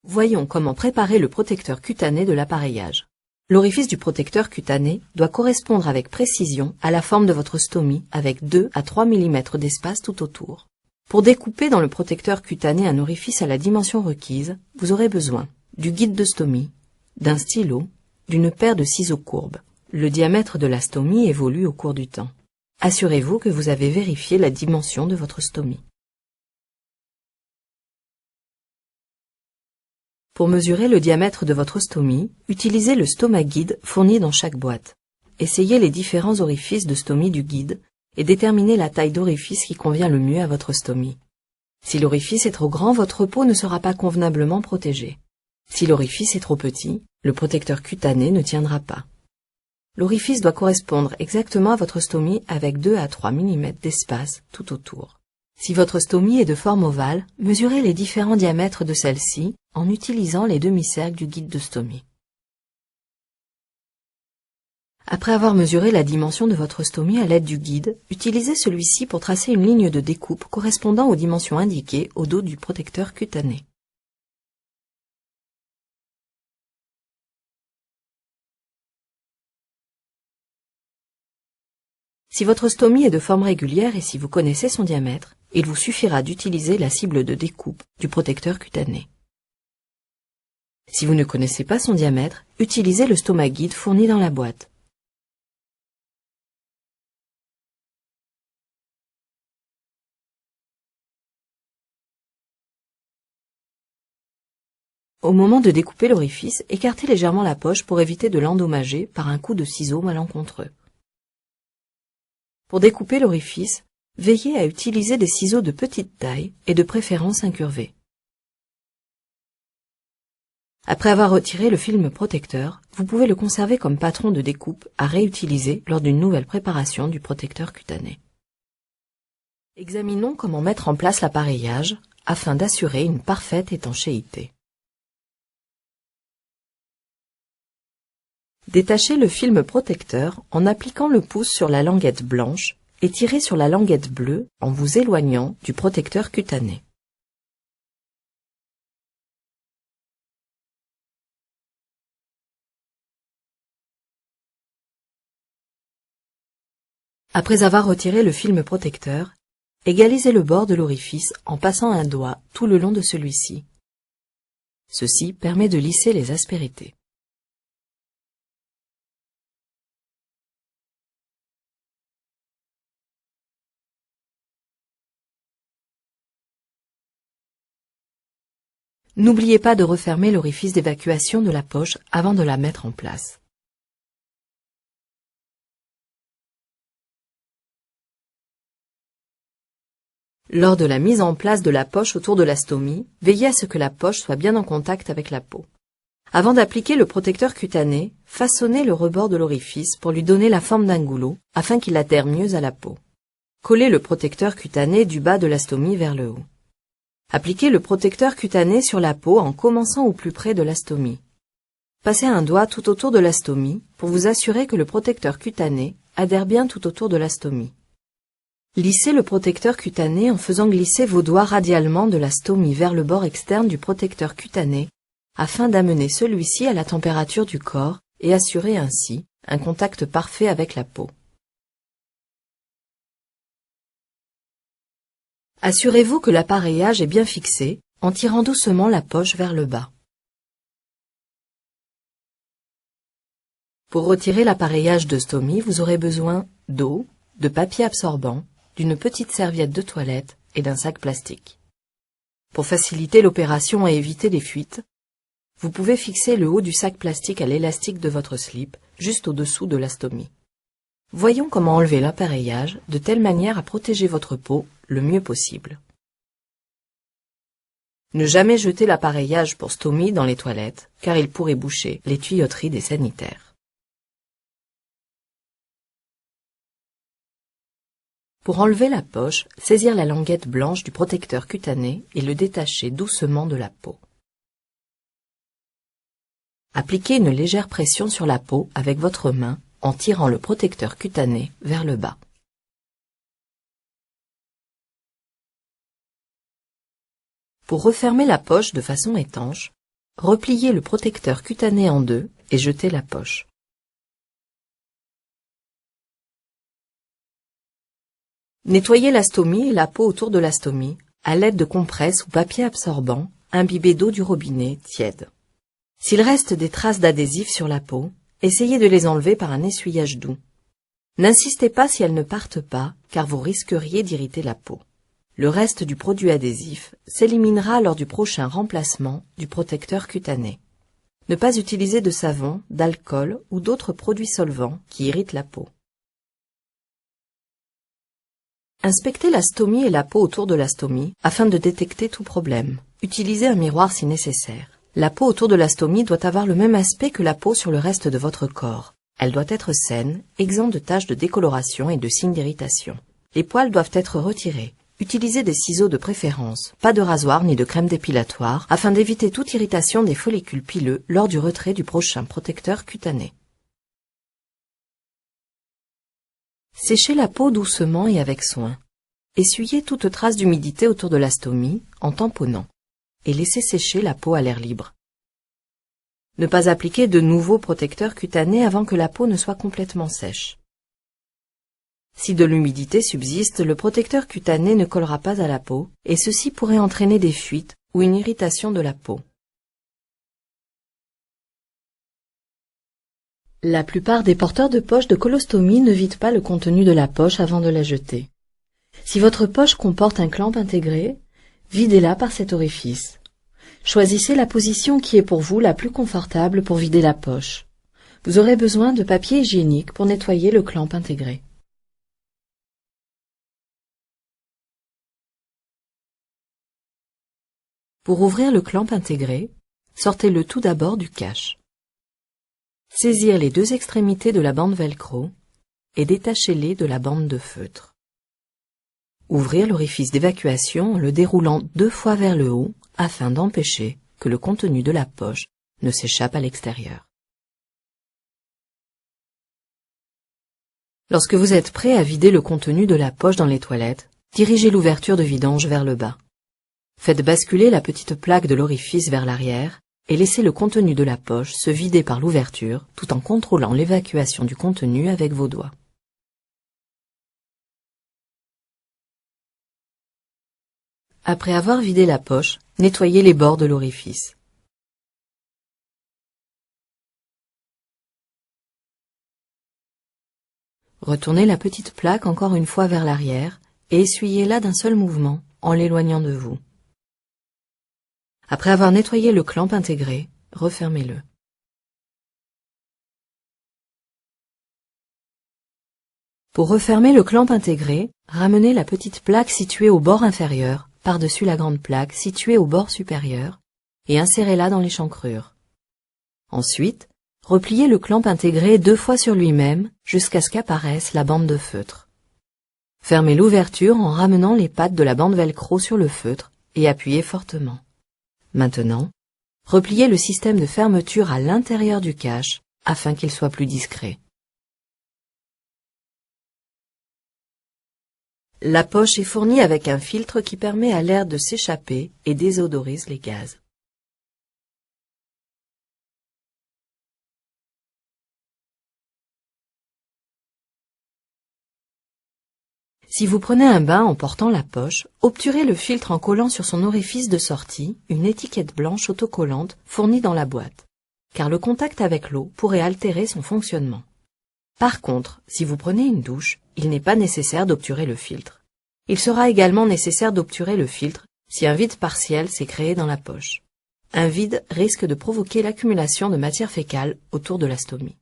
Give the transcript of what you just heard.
Voyons comment préparer le protecteur cutané de l'appareillage. L'orifice du protecteur cutané doit correspondre avec précision à la forme de votre stomie avec 2 à 3 mm d'espace tout autour. Pour découper dans le protecteur cutané un orifice à la dimension requise, vous aurez besoin du guide de stomie, d'un stylo, d'une paire de ciseaux courbes. Le diamètre de la stomie évolue au cours du temps. Assurez-vous que vous avez vérifié la dimension de votre stomie. Pour mesurer le diamètre de votre stomie, utilisez le stomaguide fourni dans chaque boîte. Essayez les différents orifices de stomie du guide et déterminez la taille d'orifice qui convient le mieux à votre stomie. Si l'orifice est trop grand, votre peau ne sera pas convenablement protégée. Si l'orifice est trop petit, le protecteur cutané ne tiendra pas. L'orifice doit correspondre exactement à votre stomie avec 2 à 3 mm d'espace tout autour. Si votre stomie est de forme ovale, mesurez les différents diamètres de celle-ci en utilisant les demi-cercles du guide de stomie. Après avoir mesuré la dimension de votre stomie à l'aide du guide, utilisez celui-ci pour tracer une ligne de découpe correspondant aux dimensions indiquées au dos du protecteur cutané. Si votre stomie est de forme régulière et si vous connaissez son diamètre, il vous suffira d'utiliser la cible de découpe du protecteur cutané. Si vous ne connaissez pas son diamètre, utilisez le stomaguide fourni dans la boîte. Au moment de découper l'orifice, écartez légèrement la poche pour éviter de l'endommager par un coup de ciseau malencontreux. Pour découper l'orifice, veillez à utiliser des ciseaux de petite taille et de préférence incurvés. Après avoir retiré le film protecteur, vous pouvez le conserver comme patron de découpe à réutiliser lors d'une nouvelle préparation du protecteur cutané. Examinons comment mettre en place l'appareillage afin d'assurer une parfaite étanchéité. Détachez le film protecteur en appliquant le pouce sur la languette blanche et tirez sur la languette bleue en vous éloignant du protecteur cutané. Après avoir retiré le film protecteur, égalisez le bord de l'orifice en passant un doigt tout le long de celui-ci. Ceci permet de lisser les aspérités. N'oubliez pas de refermer l'orifice d'évacuation de la poche avant de la mettre en place. Lors de la mise en place de la poche autour de la stomie, veillez à ce que la poche soit bien en contact avec la peau. Avant d'appliquer le protecteur cutané, façonnez le rebord de l'orifice pour lui donner la forme d'un goulot afin qu'il adhère mieux à la peau. Collez le protecteur cutané du bas de la stomie vers le haut. Appliquez le protecteur cutané sur la peau en commençant au plus près de la stomie. Passez un doigt tout autour de la stomie pour vous assurer que le protecteur cutané adhère bien tout autour de la stomie. Lissez le protecteur cutané en faisant glisser vos doigts radialement de la stomie vers le bord externe du protecteur cutané afin d'amener celui-ci à la température du corps et assurer ainsi un contact parfait avec la peau. Assurez-vous que l'appareillage est bien fixé en tirant doucement la poche vers le bas. Pour retirer l'appareillage de stomie, vous aurez besoin d'eau, de papier absorbant, d'une petite serviette de toilette et d'un sac plastique. Pour faciliter l'opération et éviter les fuites, vous pouvez fixer le haut du sac plastique à l'élastique de votre slip, juste au-dessous de la stomie. Voyons comment enlever l'appareillage de telle manière à protéger votre peau le mieux possible. Ne jamais jeter l'appareillage pour stomie dans les toilettes, car il pourrait boucher les tuyauteries des sanitaires. Pour enlever la poche, saisir la languette blanche du protecteur cutané et le détacher doucement de la peau. Appliquez une légère pression sur la peau avec votre main en tirant le protecteur cutané vers le bas. Pour refermer la poche de façon étanche, repliez le protecteur cutané en deux et jetez la poche. Nettoyez la stomie et la peau autour de la stomie à l'aide de compresses ou papier absorbant imbibé d'eau du robinet tiède. S'il reste des traces d'adhésif sur la peau, essayez de les enlever par un essuyage doux. N'insistez pas si elles ne partent pas, car vous risqueriez d'irriter la peau. Le reste du produit adhésif s'éliminera lors du prochain remplacement du protecteur cutané. Ne pas utiliser de savon, d'alcool ou d'autres produits solvants qui irritent la peau. Inspectez la stomie et la peau autour de la stomie afin de détecter tout problème. Utilisez un miroir si nécessaire. La peau autour de la stomie doit avoir le même aspect que la peau sur le reste de votre corps. Elle doit être saine, exempte de taches de décoloration et de signes d'irritation. Les poils doivent être retirés. Utilisez des ciseaux de préférence, pas de rasoir ni de crème dépilatoire, afin d'éviter toute irritation des follicules pileux lors du retrait du prochain protecteur cutané. Séchez la peau doucement et avec soin. Essuyez toute trace d'humidité autour de la stomie en tamponnant et laissez sécher la peau à l'air libre. Ne pas appliquer de nouveaux protecteurs cutanés avant que la peau ne soit complètement sèche. Si de l'humidité subsiste, le protecteur cutané ne collera pas à la peau et ceci pourrait entraîner des fuites ou une irritation de la peau. La plupart des porteurs de poche de colostomie ne vident pas le contenu de la poche avant de la jeter. Si votre poche comporte un clamp intégré, videz-la par cet orifice. Choisissez la position qui est pour vous la plus confortable pour vider la poche. Vous aurez besoin de papier hygiénique pour nettoyer le clamp intégré. Pour ouvrir le clamp intégré, sortez-le tout d'abord du cache. Saisir les deux extrémités de la bande velcro et détachez-les de la bande de feutre. Ouvrir l'orifice d'évacuation en le déroulant 2 fois vers le haut afin d'empêcher que le contenu de la poche ne s'échappe à l'extérieur. Lorsque vous êtes prêt à vider le contenu de la poche dans les toilettes, dirigez l'ouverture de vidange vers le bas. Faites basculer la petite plaque de l'orifice vers l'arrière et laissez le contenu de la poche se vider par l'ouverture tout en contrôlant l'évacuation du contenu avec vos doigts. Après avoir vidé la poche, nettoyez les bords de l'orifice. Retournez la petite plaque encore une fois vers l'arrière et essuyez-la d'un seul mouvement en l'éloignant de vous. Après avoir nettoyé le clamp intégré, refermez-le. Pour refermer le clamp intégré, ramenez la petite plaque située au bord inférieur par-dessus la grande plaque située au bord supérieur et insérez-la dans l'échancrure. Ensuite, repliez le clamp intégré 2 fois sur lui-même jusqu'à ce qu'apparaisse la bande de feutre. Fermez l'ouverture en ramenant les pattes de la bande velcro sur le feutre et appuyez fortement. Maintenant, repliez le système de fermeture à l'intérieur du cache afin qu'il soit plus discret. La poche est fournie avec un filtre qui permet à l'air de s'échapper et désodorise les gaz. Si vous prenez un bain en portant la poche, obturez le filtre en collant sur son orifice de sortie une étiquette blanche autocollante fournie dans la boîte, car le contact avec l'eau pourrait altérer son fonctionnement. Par contre, si vous prenez une douche, il n'est pas nécessaire d'obturer le filtre. Il sera également nécessaire d'obturer le filtre si un vide partiel s'est créé dans la poche. Un vide risque de provoquer l'accumulation de matière fécale autour de la stomie.